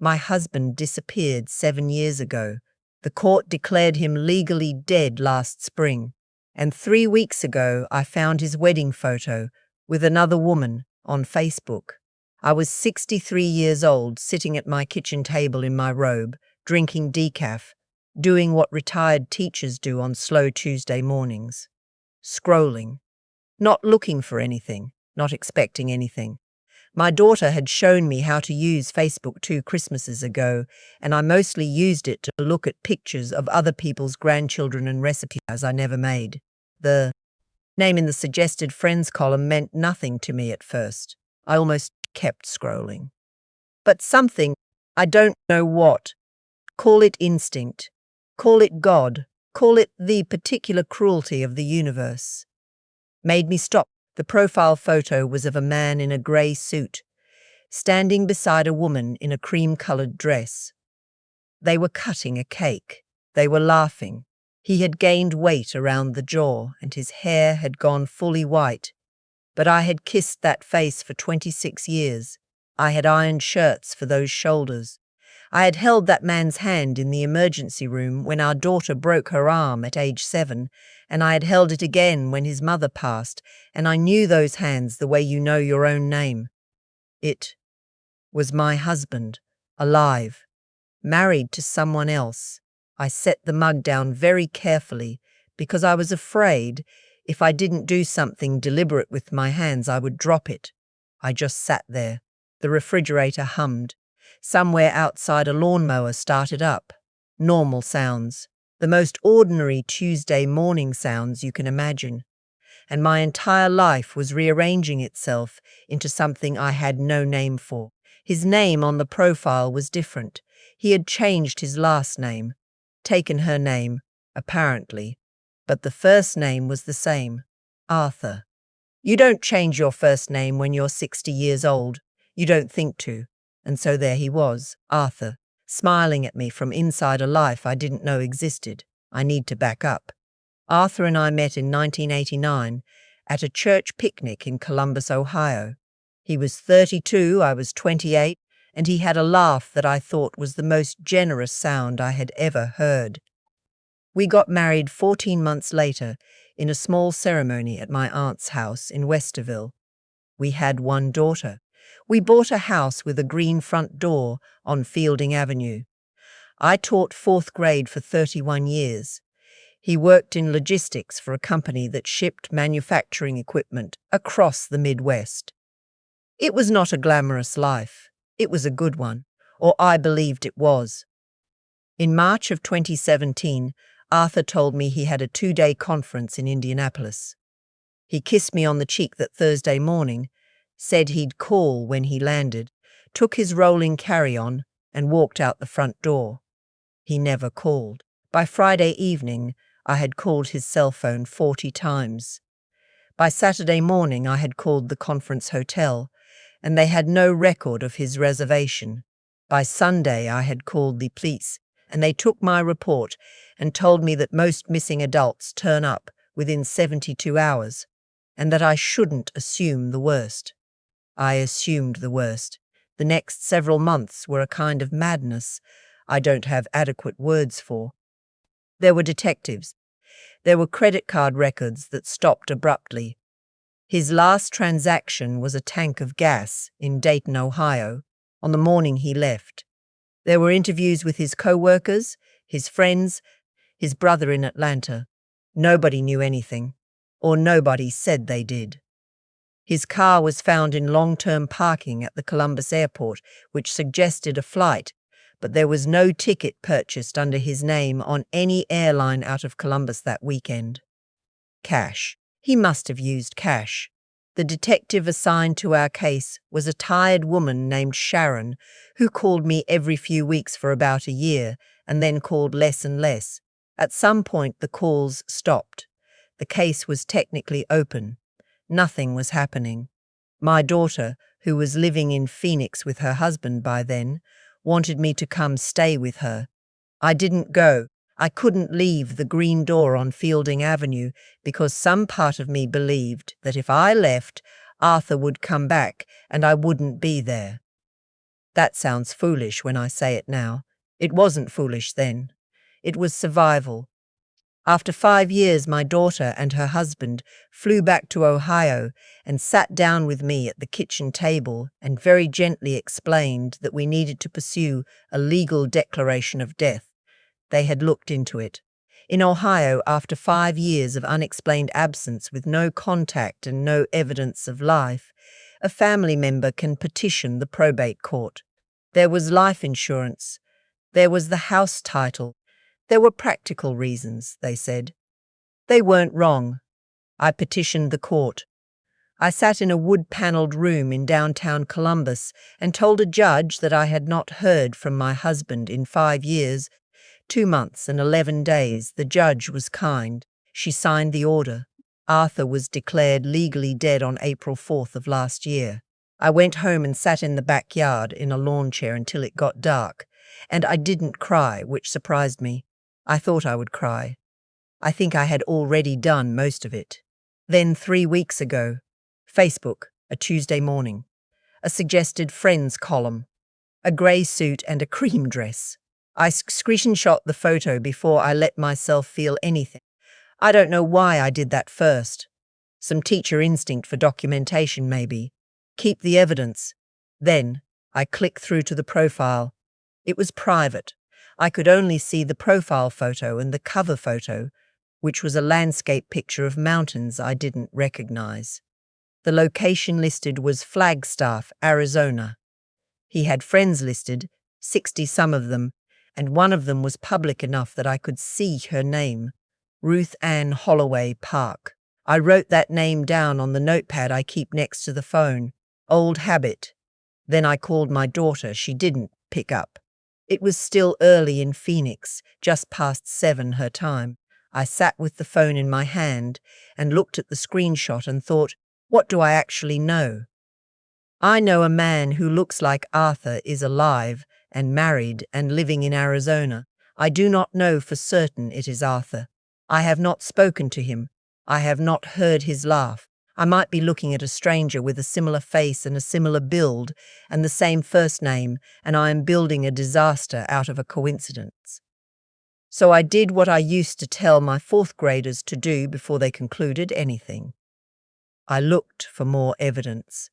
My husband disappeared 7 years ago. The court declared him legally dead last spring. And 3 weeks ago, I found his wedding photo with another woman on Facebook. I was 63 years old, sitting at my kitchen table in my robe, drinking decaf, doing what retired teachers do on slow Tuesday mornings. Scrolling. Not looking for anything, not expecting anything. My daughter had shown me how to use Facebook 2 Christmases ago, and I mostly used it to look at pictures of other people's grandchildren and recipes I never made. The name in the suggested friends column meant nothing to me at first. I almost kept scrolling. But something, I don't know what, call it instinct, call it God, call it the particular cruelty of the universe, made me stop. The profile photo was of a man in a grey suit, standing beside a woman in a cream-coloured dress. They were cutting a cake. They were laughing. He had gained weight around the jaw, and his hair had gone fully white. But I had kissed that face for 26 years. I had ironed shirts for those shoulders. I had held that man's hand in the emergency room when our daughter broke her arm at age 7, and I had held it again when his mother passed, and I knew those hands the way you know your own name. It was my husband, alive, married to someone else. I set the mug down very carefully because I was afraid if I didn't do something deliberate with my hands, I would drop it. I just sat there. The refrigerator hummed. Somewhere outside a lawnmower started up. Normal sounds. The most ordinary Tuesday morning sounds you can imagine. And my entire life was rearranging itself into something I had no name for. His name on the profile was different. He had changed his last name, taken her name, apparently, but the first name was the same, Arthur. You don't change your first name when you're 60 years old. You don't think to. And so there he was, Arthur, smiling at me from inside a life I didn't know existed. I need to back up. Arthur and I met in 1989 at a church picnic in Columbus, Ohio. He was 32, I was 28, and he had a laugh that I thought was the most generous sound I had ever heard. We got married 14 months later in a small ceremony at my aunt's house in Westerville. We had one daughter. We bought a house with a green front door on Fielding Avenue. I taught 4th grade for 31 years. He worked in logistics for a company that shipped manufacturing equipment across the Midwest. It was not a glamorous life. It was a good one, or I believed it was. In March of 2017, Arthur told me he had a 2-day conference in Indianapolis. He kissed me on the cheek that Thursday morning, said he'd call when he landed, took his rolling carry-on, and walked out the front door. He never called. By Friday evening, I had called his cell phone 40 times. By Saturday morning, I had called the conference hotel, and they had no record of his reservation. By Sunday, I had called the police, and they took my report and told me that most missing adults turn up within 72 hours, and that I shouldn't assume the worst. I assumed the worst. The next several months were a kind of madness I don't have adequate words for. There were detectives. There were credit card records that stopped abruptly. His last transaction was a tank of gas in Dayton, Ohio, on the morning he left. There were interviews with his co-workers, his friends, his brother in Atlanta. Nobody knew anything, or nobody said they did. His car was found in long-term parking at the Columbus airport, which suggested a flight, but there was no ticket purchased under his name on any airline out of Columbus that weekend. Cash. He must have used cash. The detective assigned to our case was a tired woman named Sharon, who called me every few weeks for about a year, and then called less and less. At some point, the calls stopped. The case was technically open. Nothing was happening. My daughter, who was living in Phoenix with her husband by then, wanted me to come stay with her. I didn't go. I couldn't leave the green door on Fielding Avenue because some part of me believed that if I left, Arthur would come back and I wouldn't be there. That sounds foolish when I say it now. It wasn't foolish then. It was survival. After 5 years, my daughter and her husband flew back to Ohio and sat down with me at the kitchen table and very gently explained that we needed to pursue a legal declaration of death. They had looked into it. In Ohio, after 5 years of unexplained absence with no contact and no evidence of life, a family member can petition the probate court. There was life insurance. There was the house title. There were practical reasons, they said. They weren't wrong. I petitioned the court. I sat in a wood-paneled room in downtown Columbus and told a judge that I had not heard from my husband in 5 years, 2 months and 11 days. The judge was kind. She signed the order. Arthur was declared legally dead on April 4th of last year. I went home and sat in the backyard in a lawn chair until it got dark, and I didn't cry, which surprised me. I thought I would cry. I think I had already done most of it. Then 3 weeks ago, Facebook, a Tuesday morning, a suggested friends column, a grey suit and a cream dress. I screenshot the photo before I let myself feel anything. I don't know why I did that first. Some teacher instinct for documentation, maybe. Keep the evidence. Then I clicked through to the profile. It was private. I could only see the profile photo and the cover photo, which was a landscape picture of mountains I didn't recognize. The location listed was Flagstaff, Arizona. He had friends listed, 60 some of them, and one of them was public enough that I could see her name, Ruth Ann Holloway Park. I wrote that name down on the notepad I keep next to the phone. Old habit. Then I called my daughter. She didn't pick up. It was still early in Phoenix, just past 7 her time. I sat with the phone in my hand and looked at the screenshot and thought, what do I actually know? I know a man who looks like Arthur is alive and married and living in Arizona. I do not know for certain it is Arthur. I have not spoken to him. I have not heard his laugh. I might be looking at a stranger with a similar face and a similar build and the same first name, and I am building a disaster out of a coincidence. So I did what I used to tell my 4th graders to do before they concluded anything. I looked for more evidence.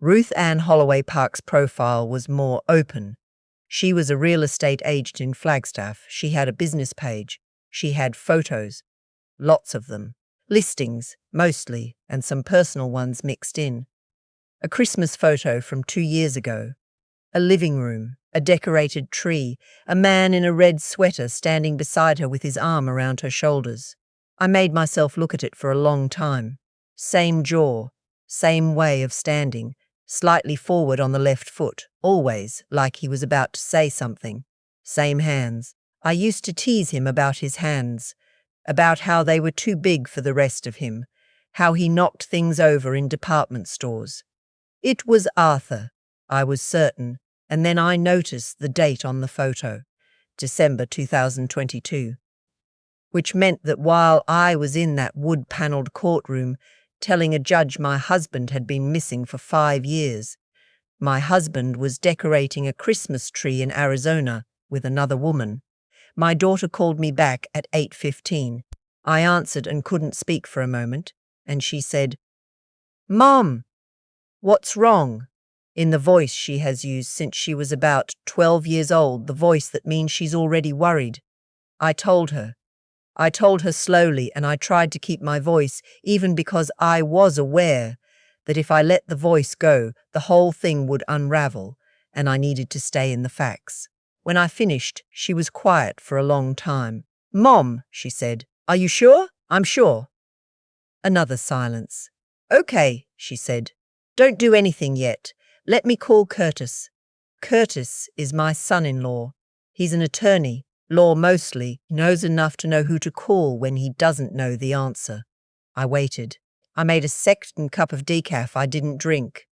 Ruth Ann Holloway Park's profile was more open. She was a real estate agent in Flagstaff. She had a business page. She had photos, lots of them. Listings, mostly, and some personal ones mixed in. A Christmas photo from 2 years ago. A living room, a decorated tree, a man in a red sweater standing beside her with his arm around her shoulders. I made myself look at it for a long time. Same jaw, same way of standing, slightly forward on the left foot, always like he was about to say something. Same hands. I used to tease him about his hands, about how they were too big for the rest of him, how he knocked things over in department stores. It was Arthur, I was certain, and then I noticed the date on the photo, December 2022, which meant that while I was in that wood-paneled courtroom telling a judge my husband had been missing for 5 years, my husband was decorating a Christmas tree in Arizona with another woman. My daughter called me back at 8:15. I answered and couldn't speak for a moment, and she said, "Mom, what's wrong?" in the voice she has used since she was about 12 years old, the voice that means she's already worried. I told her slowly, and I tried to keep my voice, even because I was aware that if I let the voice go, the whole thing would unravel, and I needed to stay in the facts. When I finished, she was quiet for a long time. "Mom," she said, "are you sure?" "I'm sure." Another silence. "Okay," she said. "Don't do anything yet. Let me call Curtis." Curtis is my son-in-law. He's an attorney, law mostly, knows enough to know who to call when he doesn't know the answer. I waited. I made a second cup of decaf I didn't drink.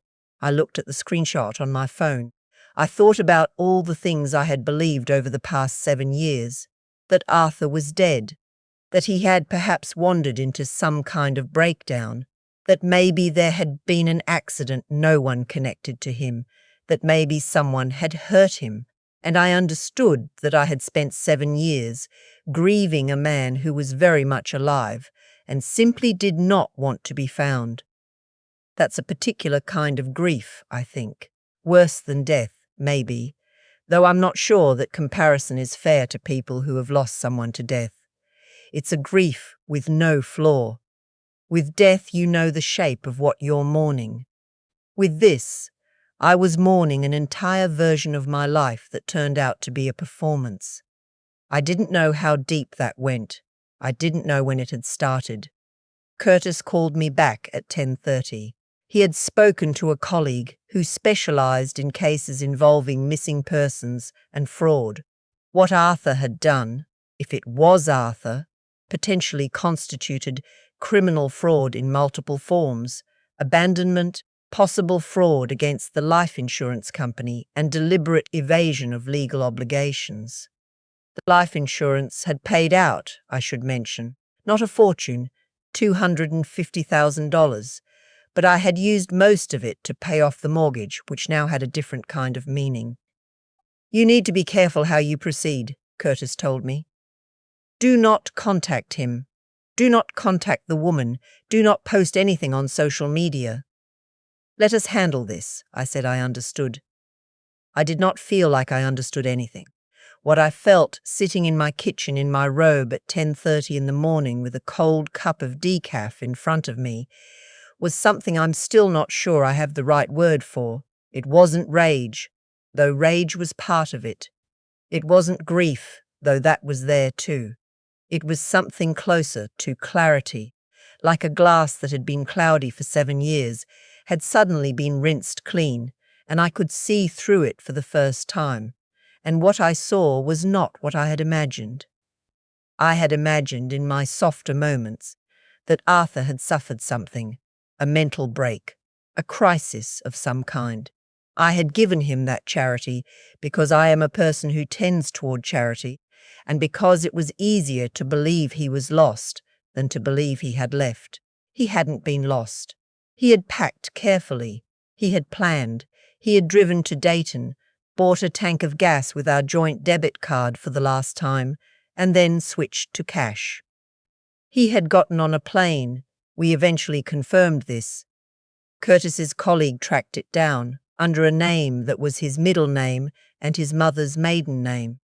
I looked at the screenshot on my phone. I thought about all the things I had believed over the past 7 years. That Arthur was dead. That he had perhaps wandered into some kind of breakdown. That maybe there had been an accident no one connected to him. that maybe someone had hurt him, and I understood that I had spent 7 years grieving a man who was very much alive and simply did not want to be found. That's a particular kind of grief, I think. Worse than death, maybe, though I'm not sure that comparison is fair to people who have lost someone to death. It's a grief with no flaw. With death, you know the shape of what you're mourning. With this, I was mourning an entire version of my life that turned out to be a performance. I didn't know how deep that went. I didn't know when it had started. Curtis called me back at 10:30. He had spoken to a colleague who specialized in cases involving missing persons and fraud. What Arthur had done, if it was Arthur, potentially constituted criminal fraud in multiple forms: abandonment, possible fraud against the life insurance company, and deliberate evasion of legal obligations. The life insurance had paid out, I should mention, not a fortune, $250,000, but I had used most of it to pay off the mortgage, which now had a different kind of meaning. "You need to be careful how you proceed," Curtis told me. "Do not contact him. Do not contact the woman. Do not post anything on social media." "Let us handle this," I said I understood. I did not feel like I understood anything. What I felt sitting in my kitchen in my robe at 10:30 in the morning with a cold cup of decaf in front of me was something I'm still not sure I have the right word for. It wasn't rage, though rage was part of it. It wasn't grief, though that was there too. It was something closer to clarity, like a glass that had been cloudy for 7 years, had suddenly been rinsed clean, and I could see through it for the first time. And what I saw was not what I had imagined. I had imagined in my softer moments that Arthur had suffered something, a mental break, a crisis of some kind. I had given him that charity because I am a person who tends toward charity, and because it was easier to believe he was lost than to believe he had left. He hadn't been lost. He had packed carefully. He had planned. He had driven to Dayton, bought a tank of gas with our joint debit card for the last time, and then switched to cash. He had gotten on a plane. We eventually confirmed this. Curtis's colleague tracked it down, under a name that was his middle name and his mother's maiden name.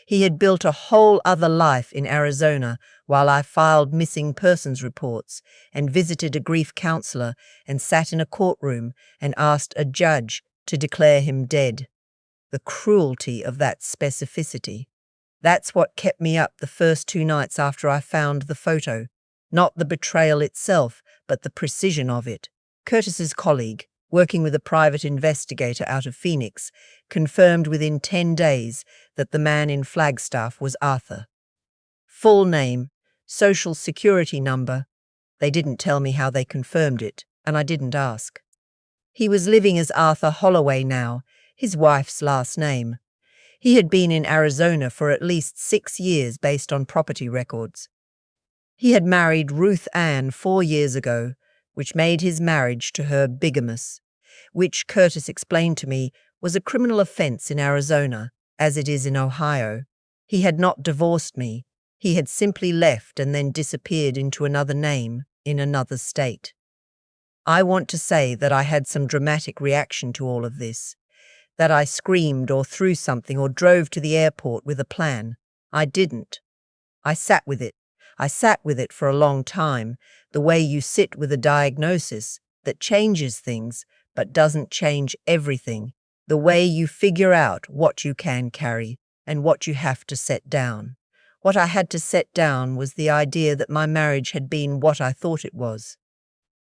He had built a whole other life in Arizona while I filed missing persons reports and visited a grief counselor and sat in a courtroom and asked a judge to declare him dead. The cruelty of that specificity. That's what kept me up the first 2 nights after I found the photo. Not the betrayal itself, but the precision of it. Curtis's colleague, working with a private investigator out of Phoenix, confirmed within 10 days that the man in Flagstaff was Arthur. Full name, social security number. They didn't tell me how they confirmed it, and I didn't ask. He was living as Arthur Holloway now, his wife's last name. He had been in Arizona for at least 6 years based on property records. He had married Ruth Ann 4 years ago, which made his marriage to her bigamous, which Curtis explained to me was a criminal offense in Arizona, as it is in Ohio. He had not divorced me. He had simply left and then disappeared into another name in another state. I want to say that I had some dramatic reaction to all of this, that I screamed or threw something or drove to the airport with a plan. I didn't. I sat with it. I sat with it for a long time, the way you sit with a diagnosis that changes things but doesn't change everything, the way you figure out what you can carry and what you have to set down. What I had to set down was the idea that my marriage had been what I thought it was.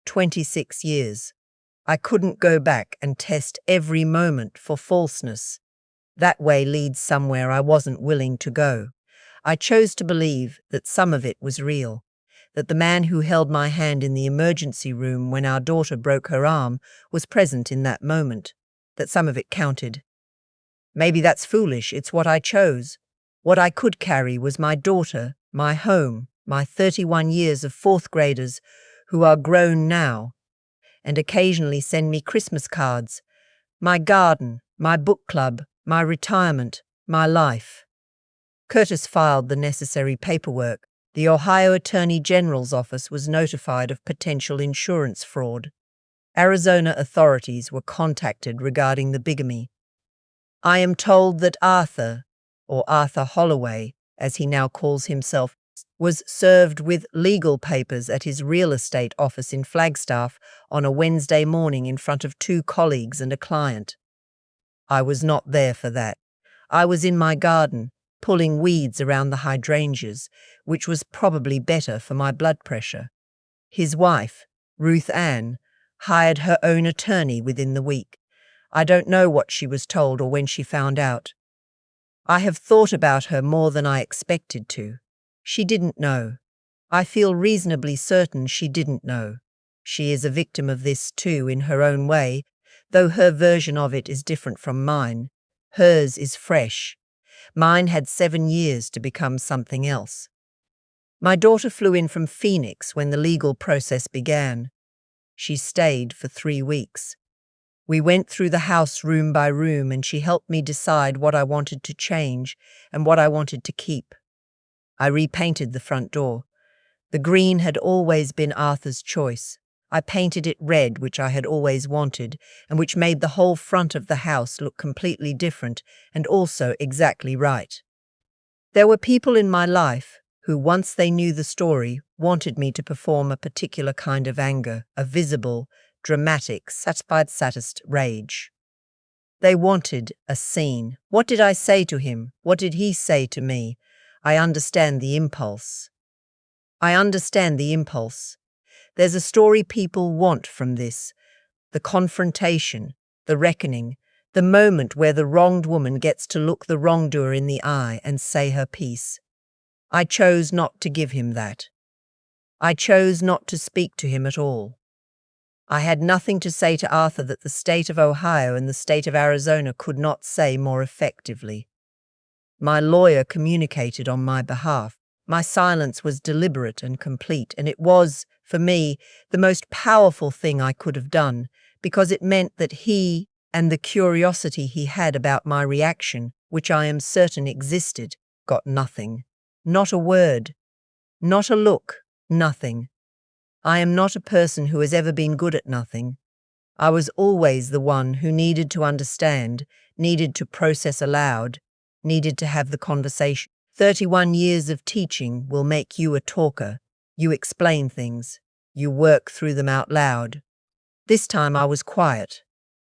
26 years. I couldn't go back and test every moment for falseness. That way leads somewhere I wasn't willing to go. I chose to believe that some of it was real, that the man who held my hand in the emergency room when our daughter broke her arm was present in that moment, that some of it counted. Maybe that's foolish, it's what I chose. What I could carry was my daughter, my home, my 31 years of 4th graders who are grown now and occasionally send me Christmas cards, My garden, my book club, my retirement, my life. Curtis filed the necessary paperwork. The Ohio Attorney General's office was notified of potential insurance fraud. Arizona authorities were contacted regarding the bigamy. I am told that Arthur, or Arthur Holloway, as he now calls himself, was served with legal papers at his real estate office in Flagstaff on a Wednesday morning in front of 2 colleagues and a client. I was not there for that. I was in my garden, pulling weeds around the hydrangeas, which was probably better for my blood pressure. His wife, Ruth Ann, hired her own attorney within the week. I don't know what she was told or when she found out. I have thought about her more than I expected to. She didn't know. I feel reasonably certain she didn't know. She is a victim of this too in her own way, though her version of it is different from mine. Hers is fresh. Mine had 7 years to become something else. My daughter flew in from Phoenix when the legal process began. She stayed for 3 weeks. We went through the house room by room and she helped me decide what I wanted to change and what I wanted to keep. I repainted the front door. The green had always been Arthur's choice. I painted it red, which I had always wanted, and which made the whole front of the house look completely different and also exactly right. There were people in my life who, once they knew the story, wanted me to perform a particular kind of anger, a visible, dramatic, satisfied sadist rage. They wanted a scene. What did I say to him? What did he say to me? I understand the impulse. There's a story people want from this. The confrontation, the reckoning, the moment where the wronged woman gets to look the wrongdoer in the eye and say her piece. I chose not to give him that. I chose not to speak to him at all. I had nothing to say to Arthur that the state of Ohio and the state of Arizona could not say more effectively. My lawyer communicated on my behalf. My silence was deliberate and complete, and it was, for me, the most powerful thing I could have done, because it meant that he, and the curiosity he had about my reaction, which I am certain existed, got nothing. Not a word. Not a look. Nothing. I am not a person who has ever been good at nothing. I was always the one who needed to understand, needed to process aloud, needed to have the conversation. 31 years of teaching will make you a talker. You explain things. You work through them out loud. This time I was quiet.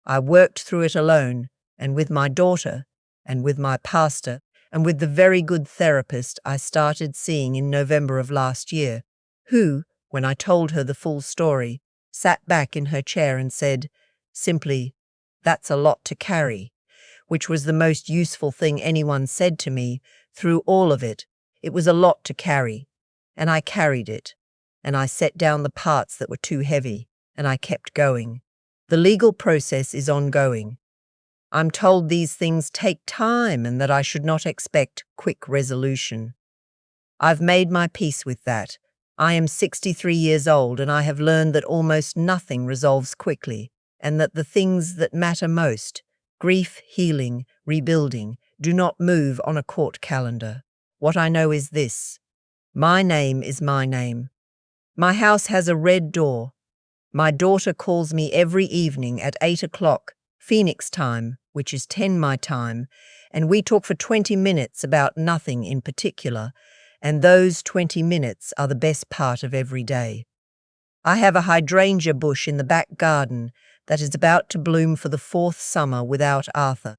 I worked through it alone, and with my daughter, and with my pastor, and with the very good therapist I started seeing in November of last year, who, when I told her the full story, sat back in her chair and said, simply, "That's a lot to carry," which was the most useful thing anyone said to me through all of it. It was a lot to carry, and I carried it, and I set down the parts that were too heavy, and I kept going. The legal process is ongoing. I'm told these things take time and that I should not expect quick resolution. I've made my peace with that. I am 63 years old and I have learned that almost nothing resolves quickly, and that the things that matter most, grief, healing, rebuilding, do not move on a court calendar. What I know is this: my name is my name. My house has a red door. My daughter calls me every evening at 8 o'clock, Phoenix time, which is 10 my time, and we talk for 20 minutes about nothing in particular, and those 20 minutes are the best part of every day. I have a hydrangea bush in the back garden that is about to bloom for the 4th summer without Arthur.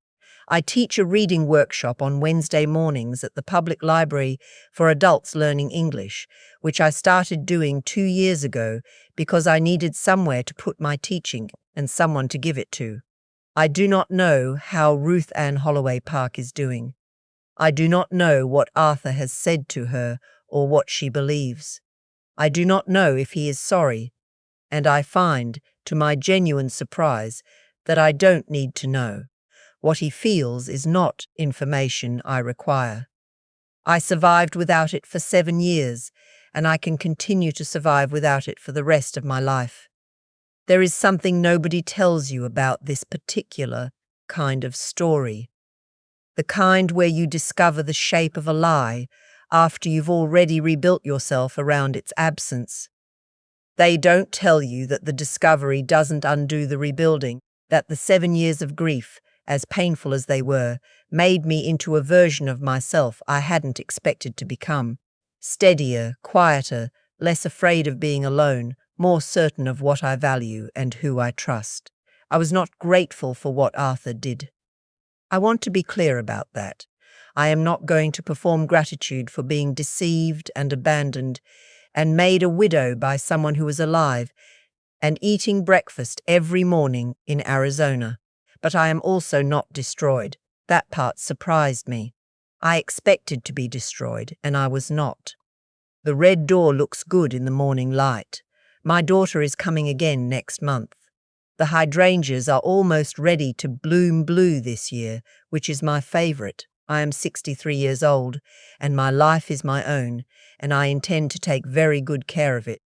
I teach a reading workshop on Wednesday mornings at the public library for adults learning English, which I started doing 2 years ago because I needed somewhere to put my teaching and someone to give it to. I do not know how Ruth Ann Holloway Park is doing. I do not know what Arthur has said to her or what she believes. I do not know if he is sorry, and I find, to my genuine surprise, that I don't need to know. What he feels is not information I require. I survived without it for 7 years, and I can continue to survive without it for the rest of my life. There is something nobody tells you about this particular kind of story. The kind where you discover the shape of a lie after you've already rebuilt yourself around its absence. They don't tell you that the discovery doesn't undo the rebuilding, that the 7 years of grief, as painful as they were, made me into a version of myself I hadn't expected to become. Steadier, quieter, less afraid of being alone, more certain of what I value and who I trust. I was not grateful for what Arthur did. I want to be clear about that. I am not going to perform gratitude for being deceived and abandoned and made a widow by someone who was alive and eating breakfast every morning in Arizona. But I am also not destroyed. That part surprised me. I expected to be destroyed, and I was not. The red door looks good in the morning light. My daughter is coming again next month. The hydrangeas are almost ready to bloom blue this year, which is my favorite. I am 63 years old, and my life is my own, and I intend to take very good care of it.